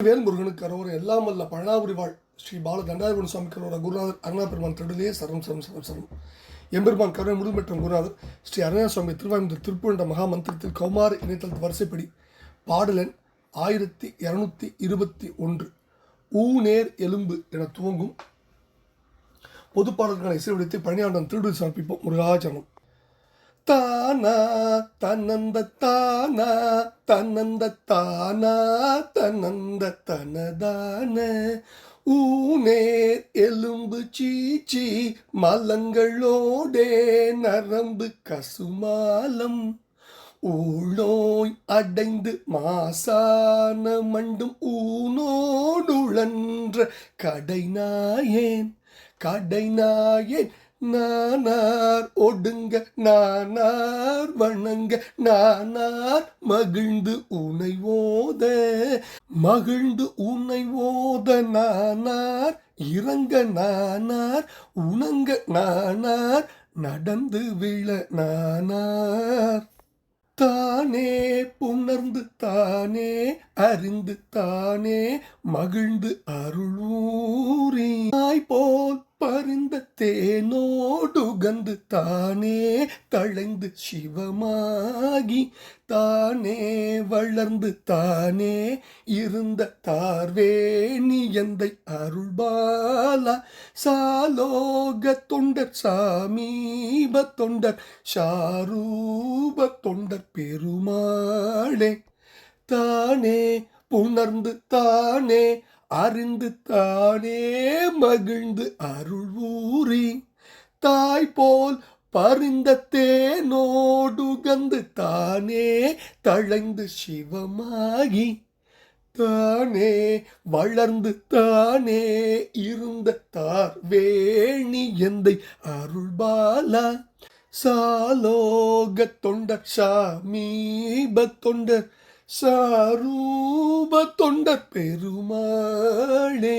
வேல்முருகனுக்கு அரோர எல்லாம் வல்ல பழனாபுரி வாழ் ஸ்ரீ பால தண்டாயுதன் சுவாமி கரோர குருநாதர் அருணா பெருமான் திருடலே சரம் சரம் சரம் சரம் எம்பெருமான் கருணை முழுமற்றம் குருநாதர் ஸ்ரீ அருணா சுவாமி திருவாயுந்த திருப்புண்ட மகா மந்திரத்தில் கௌமார இணையதளத்து வரிசைப்படி பாடலன் 1221 ஊநேர் எலும்பு என துவங்கும் பொது பாடல்களை இசைவடித்து பழனியாண்டன் திருடு சமர்ப்பிப்போம். முருகாச்சரணம். தானா தன்னந்த தானா தன்னந்த தானா தன்னந்த தனதான ஊனேர் எலும்பு சீச்சி மலங்களோடே நரம்பு கசுமாலம் ஊழோய் அடைந்து மாசான மண்டும் ஊனோடுழன்ற கடைநாயேன் நானார் ஒடுங்க நானார் வணங்க நானார் மகிழ்ந்து உனை ஓத நானார் இறங்க நானார் உணங்க நானார் நடந்து விழ நானார் தானே புணர்ந்து தானே அறிந்து தானே மகிழ்ந்து அருளூரி போல் பரிந்த தேனோடுகந்து தானே தழைந்து சிவமாகி தானே வளர்ந்து தானே இருந்த தார்வேணி எந்தை அருள்பாலா சாலோக தொண்டர் சாமீப தொண்டர் ஷாரூப தொண்டர் பெருமாளே தானே புணர்ந்து தானே அறிந்து தானே மகிழ்ந்து அருள்வூரி தாய் போல் பரிந்த தேனோடுகந்து தானே தழைந்து சிவமாகி தானே வளர்ந்து தானே இருந்த தார்வேணி எந்தை அருள்பாலா சாலோக தொண்டர் சாமீப தொண்டர் சாரூப தொண்டர் பெருமாளே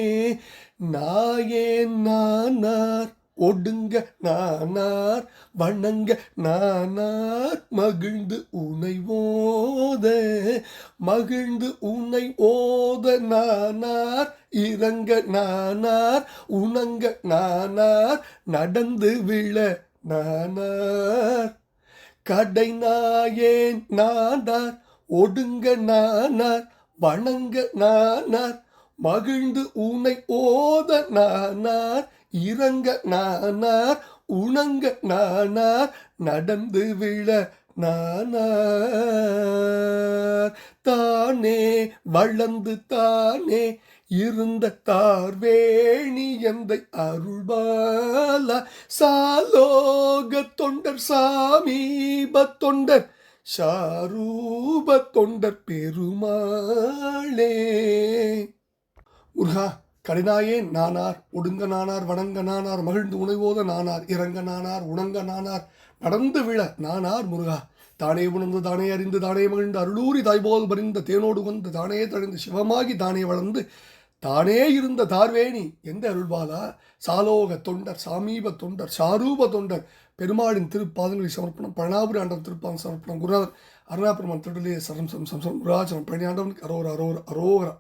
நாயேன் நானார் ஒடுங்க நானார் வணங்க நானார் மகிழ்ந்து உனை ஓத நானார் இறங்க நானார் உணங்க நானார் நடந்து விழ நானார் கடைநாயேன் நானார் ஒடுங்க நானார் வணங்க நானார் மகிழ்ந்து உனை ஓத நானார் இறங்க நானார் உணங்க நானார் நடந்து விழ நானார் தானே வளர்ந்து தானே இருந்த தார்வேணி எந்தை அருள்பாலா சாலோக தொண்டர் சாமீப தொண்டர் ஷாரூப தொண்டர் பெருமாளே. முருகா, கடினாயேன் நானார் ஒடுங்க நானார் வணங்க நானார் மகிழ்ந்து உணைவோத நானார் இறங்க நானார் உணங்க நானார் நடந்து விழ நானார் முருகா தானே உணர்ந்து தானே அறிந்து தானே மகிழ்ந்து அருளூரி தாய்போல் பறிந்த தேனோடு வந்து தானே தழிந்து சிவமாகி தானே வளர்ந்து தானே இருந்த தார்வேணி எந்த அருள்பாலா சாலோக தொண்டர் சாமீப தொண்டர் ஷாரூப தொண்டர் பெருமாளின் திருப்பாதங்களை சமர்ப்பணம் பழனாபுரி ஆண்டவன் திருப்பாதம் சமர்ப்பணம் குருநாதர் அருணா பெருமான் திருடலே சரம் சரம் சரம் முருகாச்சரம் பழனி ஆண்டவனுக்கு அரோர அரோர அரோகரா.